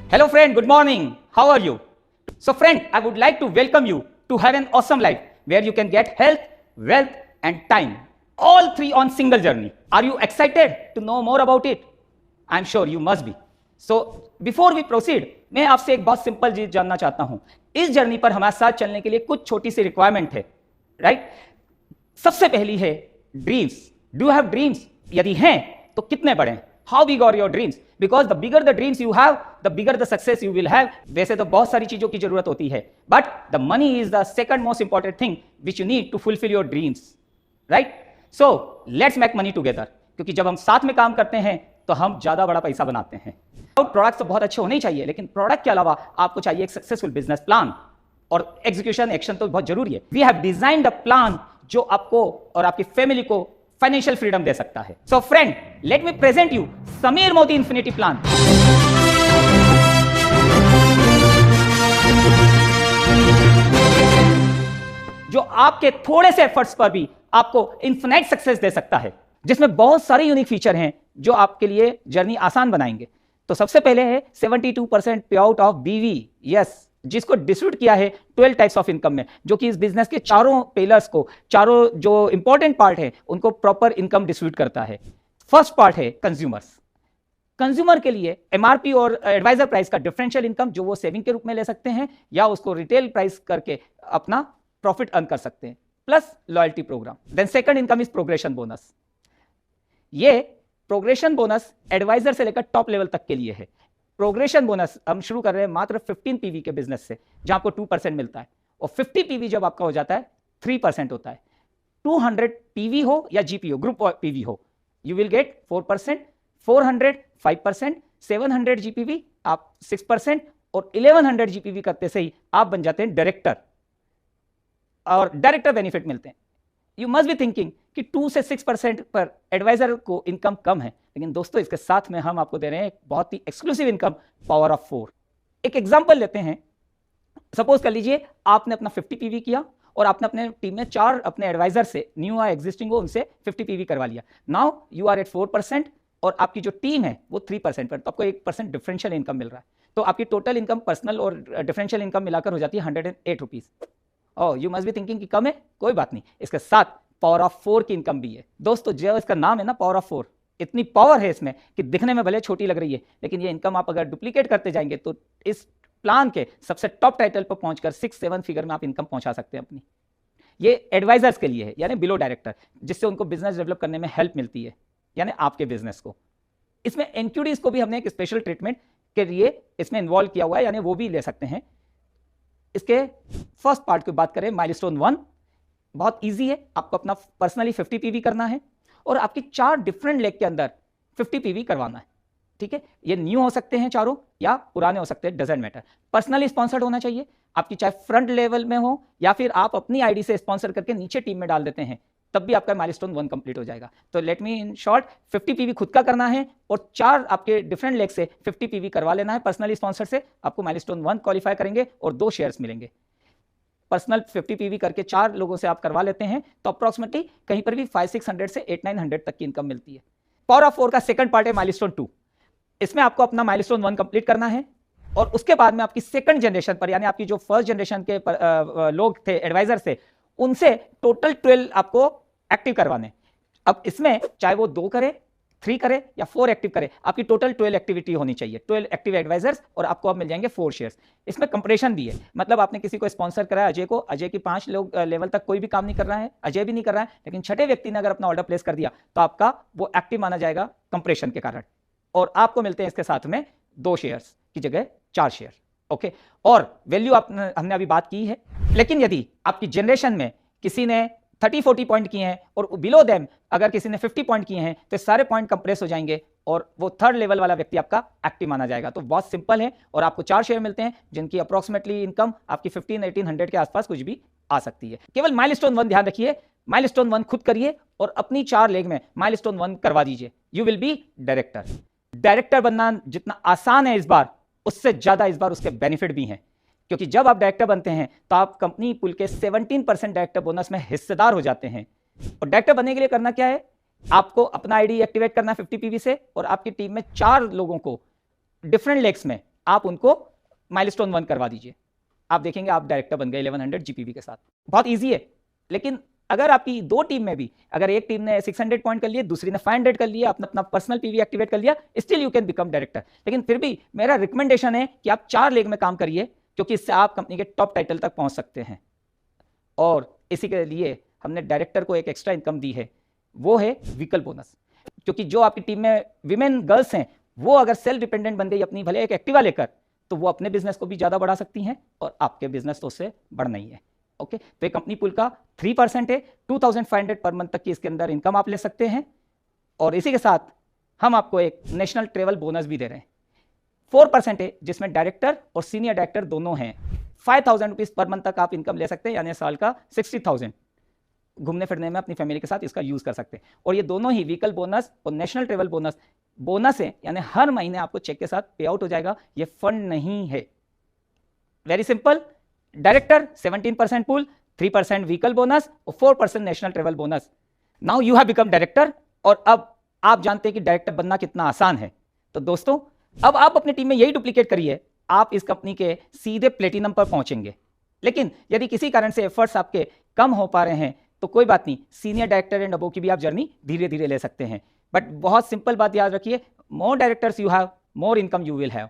Hello friend, good morning. How are you? So friend, I would like to welcome you to have an awesome life where you can get health, wealth and time. All three on single journey. Are you excited to know more about it? I'm sure you must be. So before we proceed, मैं आपसे एक बहुत simple चीज जानना चाहता हूं. इस journey पर हमारे साथ चलने के लिए कुछ छोटी सी रिक्वायरमेंट है, राइट? सबसे पहली है dreams. Do you have dreams? यदि हैं तो कितने बड़े हैं? How big are your dreams? Because the bigger the dreams you have, the bigger the success you will have. वैसे तो बहुत सारी चीजों की जरूरत होती है, but the money is the second most important thing which you need to fulfill your dreams, right? So let's make money together. क्योंकि जब हम साथ में काम करते हैं तो हम ज्यादा बड़ा पैसा बनाते हैं. प्रोडक्ट्स तो बहुत अच्छे होने ही चाहिए, लेकिन प्रोडक्ट के अलावा आपको चाहिए एक सक्सेसफुल बिजनेस प्लान और एग्जीक्यूशन एक्शन तो बहुत जरूरी है. We have designed a plan जो आपको और आपकी फैमिली को फाइनेंशियल फ्रीडम दे सकता है. So friend, let me present you Sameer Modi infinity plan. जो आपके थोड़े से एफर्ट्स पर भी आपको इन्फिनाइट सक्सेस दे सकता है, जिसमें बहुत सारे यूनिक फीचर हैं जो आपके लिए जर्नी आसान बनाएंगे. तो सबसे पहले है 72% पे आउट ऑफ बीवी. यस, जिसको डिस्ट्रीब्यूट किया है 12 टाइप्स ऑफ इनकम में, जो कि इस बिजनेस के चारों पिलर्स को, चारों जो इंपॉर्टेंट पार्ट है उनको प्रॉपर इनकम डिस्ट्रीब्यूट करता है. फर्स्ट पार्ट है कंज्यूमर्स. कंज्यूमर के लिए एमआरपी और एडवाइजर प्राइस का डिफरेंशियल इनकम, जो वो सेविंग के रूप में ले सकते हैं या उसको रिटेल प्राइस करके अपना प्रॉफिट अर्न कर सकते हैं, plus loyalty program. Then second income is progression bonus. ये प्रोग्रेशन बोनस एडवाइजर से लेकर टॉप लेवल तक के लिए है. प्रोग्रेशन बोनस हम शुरू कर रहे हैं मात्र 15 पीवी के बिजनेस से, जहां आपको 2% मिलता है, और 50 पीवी जब आपका हो जाता है 3% होता है. 200 पीवी हो या जीपीओ ग्रुप पीवी हो, यू विल गेट 4%, 400 5%, 700 जीपीवी आप 6%, और 1100 जीपीवी करते से ही आप बन जाते हैं डायरेक्टर, और डायरेक्टर बेनिफिट मिलते हैं. यू मस्ट बी थिंकिंग कि 2 से 6% पर एडवाइजर को इनकम कम है, लेकिन दोस्तों इसके साथ में हम आपको दे रहे हैं एक बहुत ही एक्सक्लूसिव इनकम, पावर ऑफ 4. एक एग्जांपल लेते हैं. सपोज कर लीजिए आपने अपना 50 पीवी किया और आपने अपने टीम में 4 अपने एडवाइजर से, न्यू या एग्जिस्टिंग हो, उनसे 50 पीवी करवा लिया. नाउ यू आर एट 4% और आपकी जो टीम है वो 3% पर, तो आपको 1% डिफरेंशियल इनकम मिल रहा है. तो आपकी टोटल इनकम पर्सनल और डिफरेंशियल इनकम मिलाकर हो जाती है 108 rupees. Oh, you must be thinking कि कम है. कोई बात नहीं, इसके साथ पावर ऑफ 4 की इनकम भी है. दोस्तों जो इसका नाम है ना पावर ऑफ 4, इतनी पावर है इसमें कि दिखने में भले छोटी लग रही है, लेकिन ये इनकम आप अगर डुप्लीकेट करते जाएंगे तो इस प्लान के सबसे टॉप टाइटल पर पहुंचकर 6-7 फिगर में आप इनकम पहुंचा सकते हैं अपनी. ये एडवाइजर्स के लिए है, यानी बिलो डायरेक्टर, जिससे उनको बिजनेस डेवलप करने में हेल्प मिलती है, यानी आपके बिजनेस को. इसमें एनक्यूडीज को भी हमने एक स्पेशल ट्रीटमेंट के लिए इसमें इन्वॉल्व किया हुआ है, यानी वो भी ले सकते हैं. इसके फर्स्ट पार्ट की बात करें, माइलस्टोन 1 बहुत इजी है. आपको अपना पर्सनली 50 पीवी करना है और आपकी 4 डिफरेंट लेग के अंदर 50 पीवी करवाना है. ठीक है, ये न्यू हो सकते हैं चारों या पुराने हो सकते हैं, डजंट मैटर. पर्सनली स्पॉन्सर्ड होना चाहिए, आपकी चाहे फ्रंट लेवल में हो या फिर आप अपनी आईडी से स्पॉन्सर करके नीचे टीम में डाल देते हैं, तब भी आपका माइलस्टोन 1 कंप्लीट हो जाएगा. तो let me in short, 50 PV खुद का करना है और 4 आपके डिफरेंट लेग से 50 पीवी करवा लेना है पर्सनली स्पॉन्सर से. आपको माइलस्टोन 1 क्वालिफाई करेंगे और 2 शेयर्स मिलेंगे. पर्सनल 50 पीवी करके 4 लोगों से आप करवा लेते हैं तो अप्रॉक्सिमेटली कहीं पर भी 500-600 से 800-900 तक की इनकम मिलती है. पावर ऑफ 4 का सेकंड पार्ट है माइलस्टोन 2. इसमें आपको अपना माइलस्टोन 1 कंप्लीट करना है और उसके बाद में आपकी सेकंड जनरेशन पर, यानी आपकी जो फर्स्ट जनरेशन के लोग थे एडवाइजर से, उनसे टोटल 12 आपको एक्टिव करवाने. अब इसमें चाहे वो 2 करे, 3 करे या 4 एक्टिव करे, आपकी टोटल 12 एक्टिविटी होनी चाहिए, 12 एक्टिव एडवाइजर्स, और आपको अब मिल जाएंगे 4 शेयर्स. इसमें कंपटीशन भी है, मतलब आपने किसी को स्पॉन्सर कराया, अजय को, अजय की 5 लोग लेवल तक कोई भी काम नहीं कर रहा है, अजय भी नहीं कर रहा है, लेकिन छठे व्यक्ति ने अगर अपना ऑर्डर प्लेस कर दिया तो आपका वो एक्टिव माना जाएगा कंपटीशन के कारण, और आपको मिलते हैं इसके साथ में 2 शेयर्स की जगह 4 शेयर. ओके, और वैल्यू हमने अभी बात की है. लेकिन यदि आपकी जनरेशन में किसी ने 30-40 पॉइंट किए हैं और बिलो देम अगर किसी ने 50 पॉइंट किए हैं, तो सारे पॉइंट कंप्रेस हो जाएंगे और वो थर्ड लेवल वाला व्यक्ति आपका एक्टिव माना जाएगा. तो बहुत सिंपल है, और आपको 4 शेयर मिलते हैं जिनकी अप्रोक्सीमेटली इनकम आपकी 1500-1800 के आसपास कुछ भी आ सकती है. केवल माइलस्टोन 1 ध्यान रखिए, माइलस्टोन 1 खुद करिए और अपनी 4 लेग में माइलस्टोन 1 करवा दीजिए. You will be director. Director बनना जितना आसान है इस बार, उससे ज्यादा इस बार उसके बेनिफिट भी हैं, क्योंकि जब आप डायरेक्टर बनते हैं तो आप कंपनी पुल के 17% डायरेक्टर बोनस में हिस्सेदार हो जाते हैं. और डायरेक्टर बनने के लिए करना क्या है, आपको अपना आईडी एक्टिवेट करना है 50 पीवी से, और आपकी टीम में 4 लोगों को डिफरेंट लेग्स में आप उनको माइलस्टोन 1 करवा दीजिए, आप देखेंगे आप डायरेक्टर बन गए 1100 जीपीवी के साथ। बहुत ईजी है। लेकिन अगर आपकी दो टीम में भी, अगर एक टीम ने 600 पॉइंट कर लिए, दूसरी ने 500 कर लिया, अपना अपना पर्सनल पीवी एक्टिवेट कर लिया, still you can become director. लेकिन फिर भी मेरा रिकमेंडेशन है कि आप 4 लेग में काम करिए, क्योंकि इससे आप कंपनी के टॉप टाइटल तक पहुंच सकते हैं। और इसी के लिए हमने डायरेक्टर को एक एक्स्ट्रा इनकम दी है, वो है व्हीकल बोनस। क्योंकि जो आपकी टीम में विमेन गर्ल्स हैं, वो अगर सेल्फ डिपेंडेंट बन गई अपनी, भले एक एक्टिवा लेकर, तो वो अपने बिजनेस को भी ज्यादा बढ़ा सकती हैं और आपके बिजनेस तो उससे बढ़ना ही है। ओके, तो कंपनी पुल का 3% है, 2500 पर मंथ तक की इसके अंदर इनकम आप ले सकते हैं। और इसी के साथ हम आपको एक नेशनल ट्रेवल बोनस भी दे रहे हैं, 4% है, जिसमें डायरेक्टर और सीनियर डायरेक्टर दोनों हैं। 5000 रुपीज पर मंथ तक आप इनकम ले सकते हैं, यानी साल का 60,000 घूमने फिरने में अपनी फैमिली के साथ इसका यूज कर सकते हैं। और ये दोनों ही व्हीकल बोनस और नेशनल ट्रेवल बोनस है, यानी हर महीने आपको चेक के साथ पे आउट हो जाएगा, ये फंड नहीं है। Very simple, director 17% pool, 3% vehicle bonus और 4% national travel bonus. Now you have become director. और अब आप जानते हैं कि डायरेक्टर बनना कितना आसान है। तो दोस्तों, अब आप अपनी टीम में यही डुप्लीकेट करिए, आप इस कंपनी के सीधे प्लेटिनम पर पहुंचेंगे। लेकिन यदि किसी कारण से एफर्ट्स आपके कम हो पा रहे हैं, तो कोई बात नहीं, सीनियर डायरेक्टर एंड अबव की भी आप जर्नी धीरे धीरे ले सकते हैं। बट बहुत सिंपल बात याद रखिए, more directors you have, more income you will have.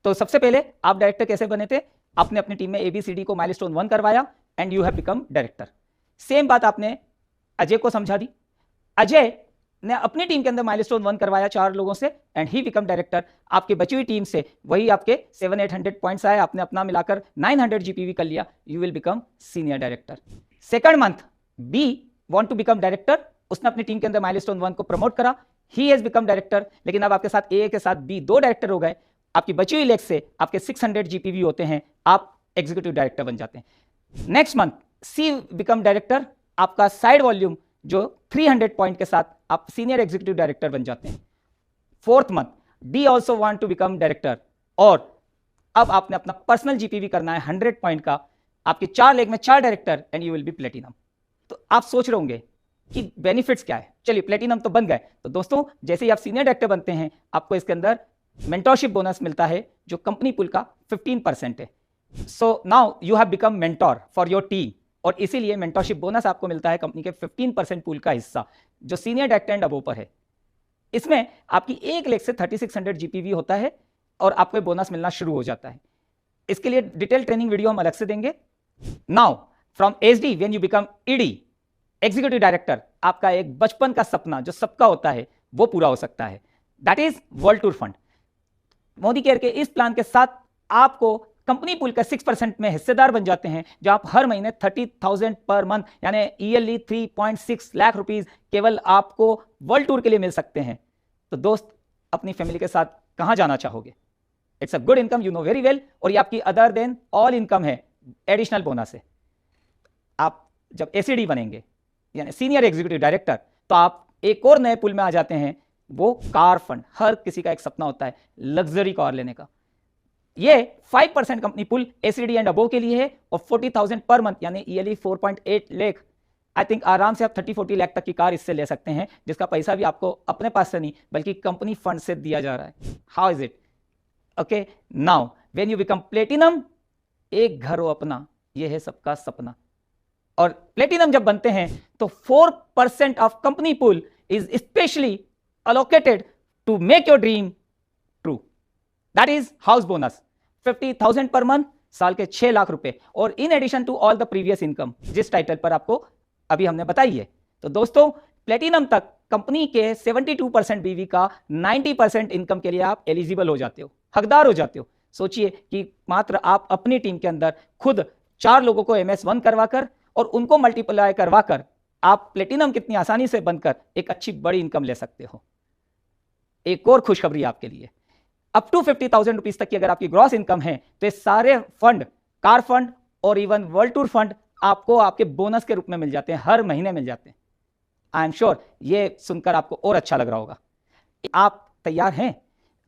तो सबसे पहले आप डायरेक्टर कैसे बने थे? आपने अपनी टीम में ABCD को माइलस्टोन 1 करवाया and you have become director. Same बात आपने अजय को समझा दी। अजय ने अपनी टीम के अंदर माइलस्टोन 1 करवाया 4 लोगों से एंड ही बिकम डायरेक्टर। आपकी बची हुई टीम से वही आपके 700-800 पॉइंट्स आए, आपने अपना मिलाकर 900 जीपीवी कर लिया, you will become senior director. Second month B want to become director, उसने अपनी टीम के अंदर माइलस्टोन 1 को प्रमोट करा, ही हैज बिकम डायरेक्टर। लेकिन अब आपके साथ ए के साथ बी 2 डायरेक्टर हो गए, आपकी बची हुई लेग से आपके 600 जीपीवी होते हैं, आप एग्जीक्यूटिव डायरेक्टर बन जाते हैं। नेक्स्ट मंथ सी बिकम डायरेक्टर, आपका साइड वॉल्यूम जो 300 पॉइंट के साथ आप सीनियर एग्जीक्यूटिव डायरेक्टर बन जाते हैं। Fourth month D also want to become director, और अब आपने अपना पर्सनल जीपीवी करना है 100 पॉइंट का, आपके 4 लेग में 4 director and you will be platinum. तो आप सोच रहे होंगे कि बेनिफिट्स क्या है। चलिए, प्लेटिनम तो बन गए। तो दोस्तों, जैसे ही आप सीनियर डायरेक्टर बनते हैं, आपको इसके अंदर मेंटरशिप बोनस मिलता है, जो कंपनी पुल का 15% है। So now you have become mentor for your team, और इसीलिए मेंटरशिप बोनस आपको मिलता है कंपनी के 15% पूल का हिस्सा, जो सीनियर डायरेक्टर एंड अबव पर है। इसमें आपकी एक लेग से 3600 जीपीवी होता है और आपको बोनस मिलना शुरू हो जाता है। इसके लिए डिटेल ट्रेनिंग वीडियो हम अलग से देंगे। Now from SD when you become ED executive director, आपका एक बचपन का सपना जो सबका होता है वो पूरा हो सकता है, that is world tour fund. Modi care के इस प्लान के साथ आपको कंपनी पूल का 6% में हिस्सेदार बन जाते हैं, जो आप हर महीने 30,000 पर मंथ, यानी ईयरली 3.6 लाख रुपीस केवल आपको वर्ल्ड टूर के लिए मिल सकते हैं। तो दोस्त, अपनी फैमिली के साथ कहां जाना चाहोगे? It's a good income, you know very well, और ये आपकी अदर देन ऑल इनकम है, एडिशनल बोनस है। आप जब एसीडी बनेंगे यानी सीनियर एग्जीक्यूटिव डायरेक्टर, तो आप एक और नए पुल में आ जाते हैं, वो कार फंड। हर किसी का एक सपना होता है लग्जरी कार लेने का। ये 5% कंपनी पुल एसीडी एंड अबो के लिए है, और 40,000 पर मंथ यानी ईयरली 4.8 लाख। आई थिंक आराम से आप 30-40 लाख तक की कार इससे ले सकते हैं, जिसका पैसा भी आपको अपने पास से नहीं बल्कि कंपनी फंड से दिया जा रहा है। How is it? Okay, now when you become platinum, एक घर हो अपना, ये है सबका सपना। और प्लेटिनम जब बनते हैं तो 4% of company pool is specially allocated to make your dream true, that is house bonus 50,000 per month, साल के 6 लाख रुपए, और in addition to all the previous income जिस टाइटल पर आपको अभी हमने बताई है। तो दोस्तों, प्लेटिनम तक कंपनी के 72% बीवी का 90% इनकम के लिए आप एलिजिबल हो जाते हो, हकदार हो जाते हो। सोचिए कि मात्र आप अपनी टीम के अंदर खुद 4 लोगों को MS1 करवाकर और उनको मल्टीप्लाई करवाकर आप प्लेटिनम कितनी आसानी से बनकर एक अच्छी बड़ी इनकम ले सकते हो। एक और खुशखबरी आपके लिए, अप टू 50,000 रुपीज तक की अगर आपकी ग्रॉस इनकम है, तो ये सारे फंड, कार फंड और इवन वर्ल्ड टूर फंड आपको आपके बोनस के रूप में मिल जाते हैं, हर महीने मिल जाते हैं। आई एम श्योर ये सुनकर आपको और अच्छा लग रहा होगा। आप तैयार हैं?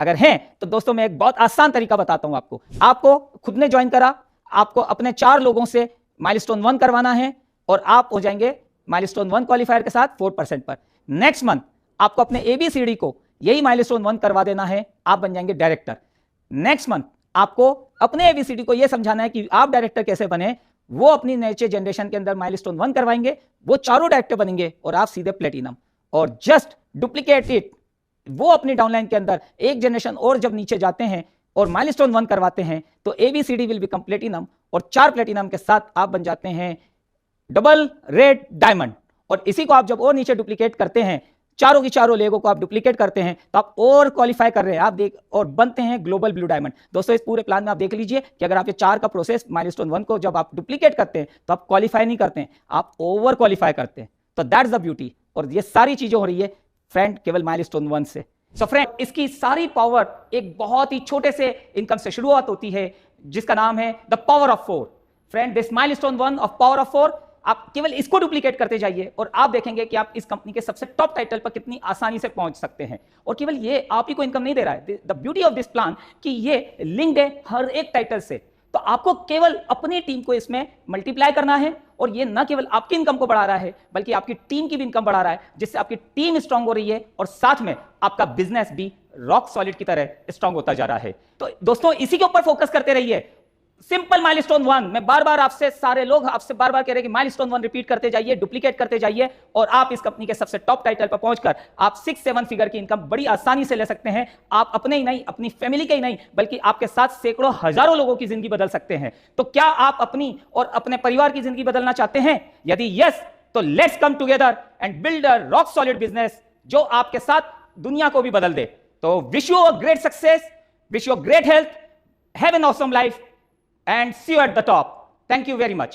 अगर हैं तो दोस्तों, मैं एक बहुत आसान तरीका बताता हूं आपको। आपको खुद ने ज्वाइन करा, आपको अपने 4 लोगों से माइलस्टोन 1 करवाना है, और आप हो जाएंगे माइलस्टोन 1 क्वालिफायर के साथ 4% पर। नेक्स्ट मंथ आपको अपने ABCD को यही माइलस्टोन 1 करवा देना है, आप बन जाएंगे डायरेक्टर। नेक्स्ट मंथ आपको अपने एबीसीडी को यह समझाना है कि आप डायरेक्टर कैसे बने। वो अपनी नेक्स्ट जनरेशन के अंदर माइलस्टोन 1 करवाएंगे, वो चारों डायरेक्टर बनेंगे और आप सीधे प्लेटिनम, और जस्ट डुप्लीकेट इट। वो अपनी डाउनलाइन के अंदर एक जनरेशन और जब नीचे जाते हैं और माइलस्टोन 1 करवाते हैं तो एबीसीडी विल बिकम प्लेटिनम, और 4 प्लेटिनम के साथ आप बन जाते हैं डबल रेड डायमंड। और इसी को आप जब और नीचे डुप्लीकेट करते हैं, चारों की चारों लेगो को आप डुप्लीकेट करते हैं, तो आप और क्वालिफाई कर रहे हैं, आप देख, और बनते हैं ग्लोबल ब्लू डायमंड। दोस्तों इस पूरे प्लान में आप देख लीजिए कि अगर आप ये 4 का प्रोसेस माइलस्टोन 1 को जब आप डुप्लीकेट करते हैं तो आप क्वालिफाई नहीं करते हैं, आप ओवर क्वालिफाई करते हैं। तो दैट्स द ब्यूटी, और ये सारी चीजें हो रही है फ्रेंड केवल माइलस्टोन 1 से। सो फ्रेंड, इसकी सारी पावर एक बहुत ही छोटे से इनकम से शुरुआत होती है, जिसका नाम है the power of 4। Friend, this milestone 1 of power of 4, आप केवल इसको डुप्लीकेट करते जाइए और आप देखेंगे कि आप इस कंपनी के सबसे टॉप टाइटल पर कितनी आसानी से पहुंच सकते हैं। और केवल ये आप ही को इनकम नहीं दे रहा है, the beauty of this plan कि ये लिंक्ड है हर एक टाइटल से। तो आपको केवल अपनी टीम को इसमें मल्टीप्लाई करना है, और ये ना केवल आपकी इनकम को बढ़ा रहा है बल्कि आपकी टीम की भी इनकम बढ़ा रहा है, जिससे आपकी टीम स्ट्रांग हो रही है और साथ में आपका बिजनेस भी रॉक सॉलिड की तरह स्ट्रांग होता जा रहा है। तो दोस्तों इसी के ऊपर फोकस करते रहिए। सिंपल माइलस्टोन 1, मैं बार बार आपसे, सारे लोग आपसे बार बार कह रहे हैं कि माइलस्टोन 1 रिपीट करते जाइए, डुप्लीकेट करते जाइए, और आप इस कंपनी के सबसे टॉप टाइटल पर पहुंचकर आप 6-7 फिगर की इनकम बड़ी आसानी से ले सकते हैं। आप अपने ही नहीं, अपनी फैमिली के ही नहीं, बल्कि आपके साथ सैकड़ों हजारों लोगों की जिंदगी बदल सकते हैं। तो क्या आप अपनी और अपने परिवार की जिंदगी बदलना चाहते हैं? यदि यस, तो let's come together and build a rock solid business जो आपके साथ दुनिया को भी बदल दे। तो wish you a great success, wish you a great health, have an awesome life, and see you at the top. Thank you very much.